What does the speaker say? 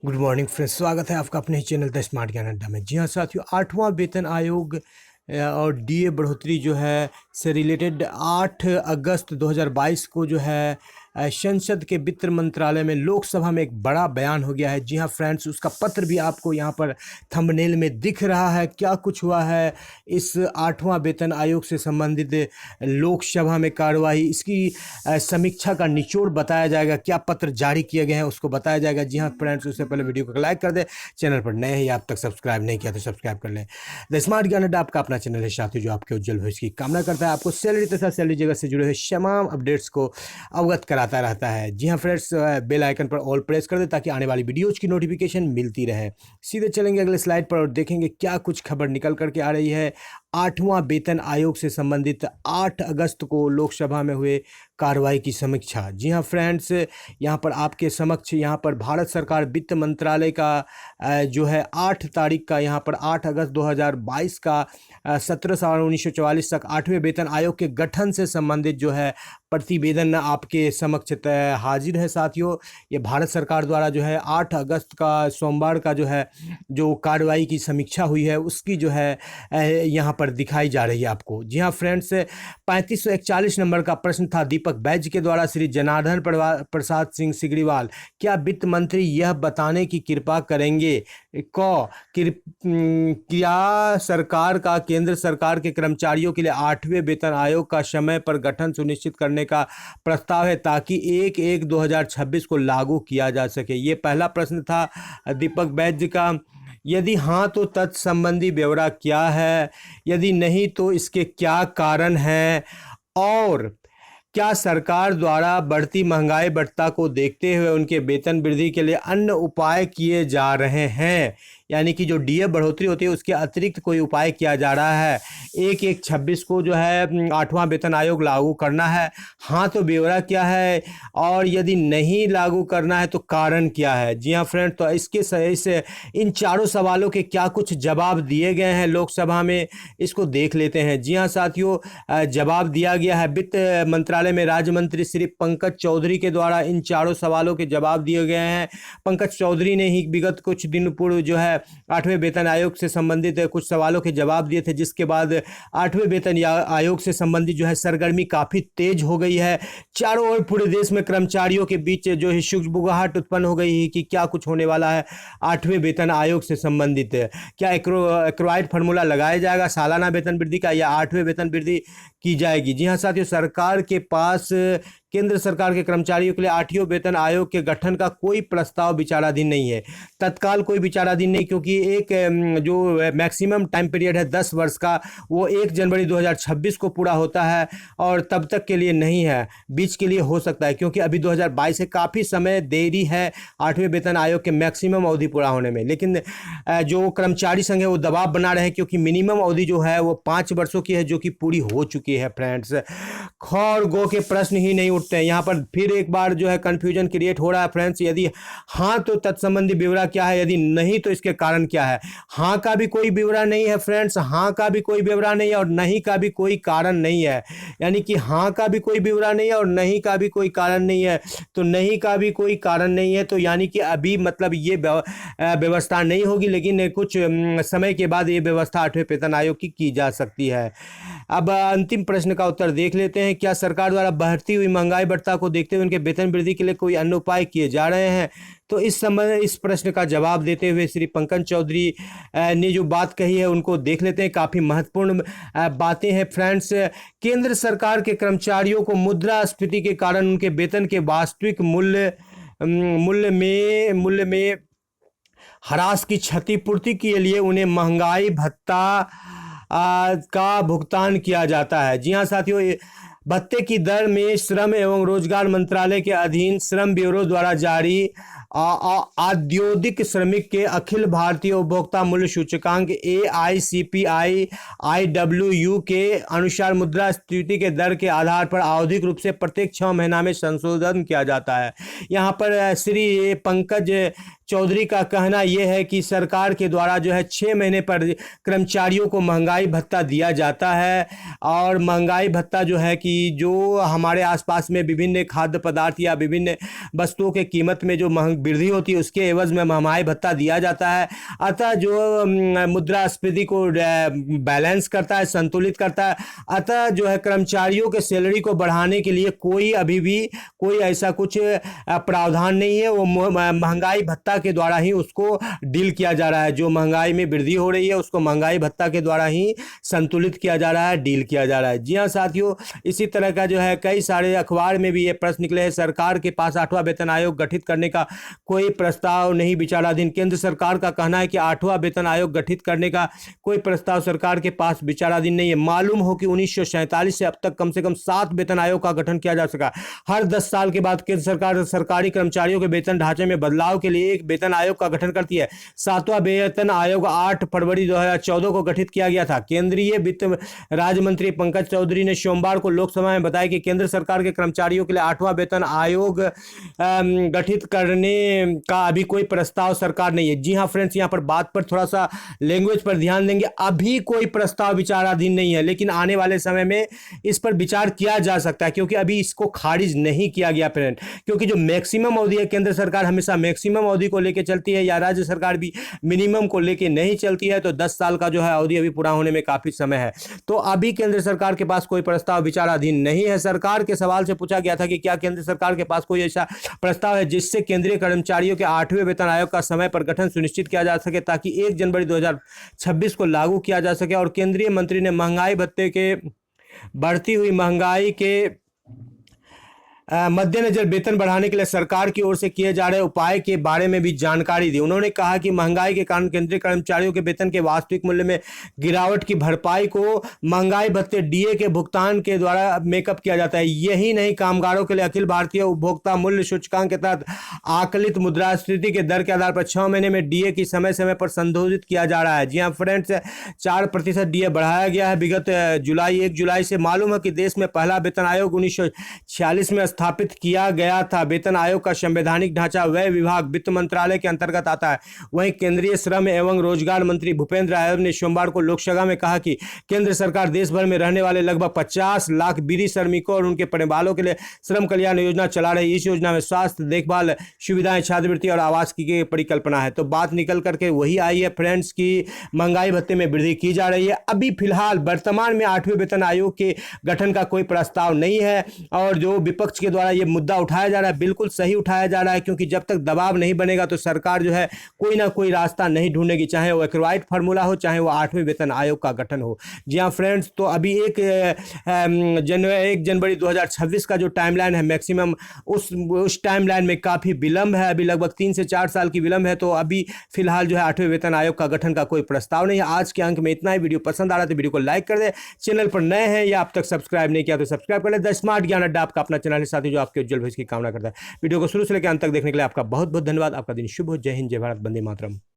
Good morning friends, स्वागत है आपका अपने ही चैनल द स्मार्ट ज्ञान अड्डा में। जी हाँ साथियों, 8वां वेतन आयोग और डीए बढ़ोतरी जो है से रिलेटेड 8 अगस्त 2022 को जो है संसद के वित्त मंत्रालय में लोकसभा में एक बड़ा बयान हो गया है। जी हाँ फ्रेंड्स, उसका पत्र भी आपको यहाँ पर थंबनेल में दिख रहा है। क्या कुछ हुआ है इस 8वां वेतन आयोग से संबंधित लोकसभा में कार्रवाई, इसकी समीक्षा का निचोड़ बताया जाएगा। क्या पत्र जारी किए गए हैं उसको बताया जाएगा। जी हाँ फ्रेंड्स, उससे पहले वीडियो को लाइक कर दें, चैनल पर नए हैं या अब तक सब्सक्राइब नहीं किया तो सब्सक्राइब कर लें। द स्मार्ट ज्ञान अड्डा आपका अपना चैनल है साथियों, जो आपके उज्जवल भविष्य की कामना करता है, आपको सैलरी तथा सैलरी जगत से जुड़े हुए तमाम अपडेट्स को अवगत कराता रहता है। जी हाँ फ्रेंड्स, बेल आइकन पर ऑल प्रेस कर दें ताकि आने वाली वीडियोज की नोटिफिकेशन मिलती रहे। सीधे चलेंगे अगले स्लाइड पर और देखेंगे क्या कुछ खबर निकल करके आ रही है 8वां वेतन आयोग से संबंधित 8 अगस्त को लोकसभा में हुए कार्रवाई की समीक्षा। जी हाँ फ्रेंड्स, यहाँ पर आपके समक्ष यहाँ पर भारत सरकार वित्त मंत्रालय का जो है 8 तारीख का, यहाँ पर 8 अगस्त 2022 का 17/1944 तक 8वें वेतन आयोग के गठन से संबंधित जो है प्रतिवेदन आपके समक्ष हाजिर है। साथियों, ये भारत सरकार द्वारा जो है 8 अगस्त का सोमवार का जो है जो कार्रवाई की समीक्षा हुई है उसकी जो है यहाँ पर दिखाई जा रही है आपको। जी हाँ फ्रेंड्स, 3541 नंबर का प्रश्न था दीपक बैज के द्वारा श्री जनार्दन प्रसाद सिंह सिग्रीवाल, क्या वित्त मंत्री यह बताने की कृपा करेंगे क्या सरकार का केंद्र सरकार के कर्मचारियों के लिए 8वें वेतन आयोग का समय पर गठन सुनिश्चित करने का प्रस्ताव है ताकि 1/1/2026 को लागू किया जा सके। ये पहला प्रश्न था दीपक बैज का। यदि हाँ तो तत्संबंधी ब्यौरा क्या है, यदि नहीं तो इसके क्या कारण हैं, और क्या सरकार द्वारा बढ़ती महंगाई भत्ता को देखते हुए उनके वेतन वृद्धि के लिए अन्य उपाय किए जा रहे हैं, यानी कि जो डीए बढ़ोतरी होती है उसके अतिरिक्त कोई उपाय किया जा रहा है 1/1/26 को जो है 8वां वेतन आयोग लागू करना है। हाँ तो ब्यौरा क्या है, और यदि नहीं लागू करना है तो कारण क्या है। जी हाँ फ्रेंड, तो इसके सही से इन चारों सवालों के क्या कुछ जवाब दिए गए हैं लोकसभा में, इसको देख लेते हैं। जी हाँ साथियों, जवाब दिया गया है वित्त मंत्रालय में राज्य मंत्री श्री पंकज चौधरी के द्वारा इन चारों सवालों के जवाब दिए गए हैं। पंकज चौधरी ने ही विगत कुछ दिन पूर्व जो है 8वें वेतन आयोग से संबंधित कुछ सवालों के जवाब दिए थे, जिसके बाद 8वें वेतन आयोग से संबंधित जो है सरगर्मी काफ़ी तेज हो गई है। चारों ओर पूरे देश में कर्मचारियों के बीच जो है शुगबुगाहट उत्पन्न हो गई है कि क्या कुछ होने वाला है 8वें वेतन आयोग से संबंधित। क्या एक्रोइड फार्मूला लगाया जाएगा सालाना वेतन वृद्धि का, या 8वें वेतन वृद्धि की जाएगी। जी हाँ साथियों, सरकार के पास केंद्र सरकार के कर्मचारियों के लिए 8वें वेतन आयोग के गठन का कोई प्रस्ताव विचाराधीन नहीं है, तत्काल कोई विचाराधीन नहीं, क्योंकि एक जो मैक्सिमम टाइम पीरियड है 10 वर्ष का, वो 1 जनवरी 2026 को पूरा होता है और तब तक के लिए नहीं है, बीच के लिए हो सकता है, क्योंकि अभी 2022 से काफ़ी समय देरी है 8वें वेतन आयोग के मैक्सिमम अवधि पूरा होने में। लेकिन जो कर्मचारी संघ है वो दबाव बना रहे हैं, क्योंकि मिनिमम अवधि जो है वो 5 वर्षों की है, जो कि पूरी हो चुकी है। फ्रेंड्स, ख और गो के प्रश्न ही नहीं उठते हैं। यहाँ पर फिर एक बार जो है कंफ्यूजन क्रिएट हो रहा है। फ्रेंड्स, यदि हाँ तो तत्संबंधी ब्यौरा क्या है, यदि नहीं तो इसके कारण क्या है। हाँ का भी कोई ब्यौरा नहीं है फ्रेंड्स, हाँ का भी कोई ब्यौरा नहीं है, और नहीं का भी कोई कारण नहीं है। यानी कि हाँ का भी कोई ब्यौरा नहीं है और नहीं का भी कोई कारण नहीं है, तो नहीं का भी कोई कारण नहीं है, तो यानी कि अभी मतलब ये व्यवस्था नहीं होगी, लेकिन कुछ समय के बाद ये व्यवस्था 8वें वेतन आयोग की जा सकती है। अब अंतिम प्रश्न का उत्तर देख लेते हैं। क्या सरकार द्वारा बढ़ती हुई महंगाई भत्ता को देखते हुए उनके वेतन वृद्धि के लिए कोई अन्य उपाय किए जा रहे हैं। तो इस प्रश्न का जवाब देते हुए श्री पंकज चौधरी ने जो बात कही है उनको देख लेते हैं। काफ़ी महत्वपूर्ण बातें हैं फ्रेंड्स। केंद्र सरकार के कर्मचारियों को मुद्रास्फीति के कारण उनके वेतन के वास्तविक मूल्य में ह्रास की क्षतिपूर्ति के लिए उन्हें महंगाई भत्ता का भुगतान किया जाता है। जी हाँ साथियों, भत्ते की दर में श्रम एवं रोजगार मंत्रालय के अधीन श्रम ब्यूरो द्वारा जारी औद्योगिक श्रमिक के अखिल भारतीय उपभोक्ता मूल्य सूचकांक AICPI IWU के अनुसार मुद्रास्फीति के दर के आधार पर आवधिक रूप से प्रत्येक 6 महीना में संशोधन किया जाता है। यहाँ पर श्री पंकज चौधरी का कहना यह है कि सरकार के द्वारा जो है 6 महीने पर कर्मचारियों को महंगाई भत्ता दिया जाता है, और महंगाई भत्ता जो है कि जो हमारे आसपास में विभिन्न खाद्य पदार्थ या विभिन्न वस्तुओं के कीमत में जो वृद्धि होती है उसके एवज में महंगाई भत्ता दिया जाता है। अतः जो मुद्रास्फीति को बैलेंस करता है, संतुलित करता है। अतः जो है कर्मचारियों के सैलरी को बढ़ाने के लिए कोई अभी भी कोई ऐसा कुछ प्रावधान नहीं है। वो महंगाई भत्ता के द्वारा ही उसको डील किया जा रहा है। जो महंगाई में वृद्धि हो रही है उसको महंगाई भत्ता के द्वारा ही संतुलित किया जा रहा है, डील किया जा रहा है। जी हाँ साथियों, इसी तरह का जो है कई सारे अखबार में भी ये प्रश्न निकले हैं। सरकार के पास 8वां वेतन आयोग गठित करने का कोई प्रस्ताव नहीं विचाराधीन। केंद्र सरकार का कहना है कि 8वां वेतन आयोग गठित करने का कोई प्रस्ताव सरकार के पास विचाराधीन नहीं है। मालूम हो कि 1947 से अब तक कम से कम 7 वेतन आयोग का गठन किया जा सका। हर 10 साल के बाद केंद्र सरकार सरकारी कर्मचारियों के वेतन ढांचे में बदलाव के लिए एक वेतन आयोग का गठन करती है। 7वां वेतन आयोग 8 फरवरी 2014 को गठित किया गया था। केंद्रीय वित्त राज्य मंत्री पंकज चौधरी ने सोमवार को लोकसभा में बताया कि केंद्र सरकार के कर्मचारियों के लिए 8वां वेतन आयोग गठित करने का अभी कोई प्रस्ताव सरकार नहीं है। जी हाँ फ्रेंड्स, यहाँ पर बात पर थोड़ा सा लैंग्वेज पर ध्यान देंगे। अभी कोई प्रस्ताव विचाराधीन नहीं है, लेकिन आने वाले समय में इस पर विचार किया जा सकता है, क्योंकि अभी इसको खारिज नहीं किया गया फ्रेंड। क्योंकि जो मैक्सिमम अवधि है, केंद्र सरकार हमेशा मैक्सिमम अवधि को लेकर चलती है या राज्य सरकार भी मिनिमम को लेकर नहीं चलती है। तो 10 साल का जो है अवधि अभी पूरा होने में काफी समय है। तो अभी केंद्र सरकार के पास कोई प्रस्ताव विचाराधीन नहीं है। सरकार के सवाल से पूछा गया था कि क्या केंद्र सरकार के पास कोई ऐसा प्रस्ताव है जिससे केंद्रीय कर्मचारियों के 8वें वेतन आयोग का समय पर गठन सुनिश्चित किया जा सके, ताकि 1 जनवरी 2026 को लागू किया जा सके। और केंद्रीय मंत्री ने महंगाई भत्ते के बढ़ती हुई महंगाई के मद्देनजर वेतन बढ़ाने के लिए सरकार की ओर से किए जा रहे उपाय के बारे में भी जानकारी दी। उन्होंने कहा कि महंगाई के कारण केंद्रीय कर्मचारियों के वेतन के वास्तविक मूल्य में गिरावट की भरपाई को महंगाई भत्ते डीए के भुगतान के द्वारा मेकअप किया जाता है। यही नहीं, कामगारों के लिए अखिल भारतीय उपभोक्ता मूल्य सूचकांक के तहत आकलित मुद्रास्फीति के दर के आधार पर 6 महीने में डीए की समय समय पर संशोधित किया जा रहा है। जी हाँ फ्रेंड्स, 4% डीए बढ़ाया गया है विगत 1 जुलाई से। मालूम है कि देश में पहला वेतन आयोग 1946 में स्थापित किया गया था। वेतन आयोग का संवैधानिक ढांचा व्यय विभाग वित्त मंत्रालय के अंतर्गत आता है। वहीं केंद्रीय श्रम एवं रोजगार मंत्री भूपेंद्र यादव ने सोमवार को लोकसभा में कहा कि केंद्र सरकार देश भर में रहने वाले लगभग 50 लाख बीड़ी श्रमिकों और उनके परिवारों के लिए श्रम कल्याण योजना चला रही। इस योजना में स्वास्थ्य देखभाल सुविधाएं, छात्रवृत्ति और आवास की परिकल्पना है। तो बात निकल करके वही आई है फ्रेंड्स की महंगाई भत्ते में वृद्धि की जा रही है। अभी फिलहाल वर्तमान में 8वें वेतन आयोग के गठन का कोई प्रस्ताव नहीं है। और जो विपक्ष के द्वारा ये मुद्दा उठाया जा रहा है, बिल्कुल सही उठाया जा रहा है, क्योंकि जब तक दबाव नहीं बनेगा तो सरकार जो है कोई ना कोई रास्ता नहीं ढूंढेगी, चाहे वो एक्वाइड फार्मूला हो, चाहे वो 8वें वेतन आयोग का गठन हो। जी हाँ फ्रेंड्स, तो अभी 1 जनवरी 2026 का जो टाइमलाइन है मैक्सिमम, उस टाइमलाइन में काफ़ी विलंब है। अभी लगभग 3 से 4 साल की विलंब है। तो अभी फिलहाल जो है 8वें वेतन आयोग का गठन का कोई प्रस्ताव नहीं है। आज के अंक में इतना ही। वीडियो पसंद आ रहा है तो वीडियो को लाइक कर दे। चैनल पर नए हैं या अब तक सब्सक्राइब नहीं किया तो सब्सक्राइब कर ले। द स्मार्ट ज्ञान अड्डा आपका अपना चैनल है साथी, जो आपके उज्जवल भविष्य की कामना करता है। वीडियो को शुरू से लेकर अंत तक देखने के लिए आपका बहुत बहुत धन्यवाद। आपका दिन शुभ हो। जय हिंद, जय भारत, वंदे मातरम।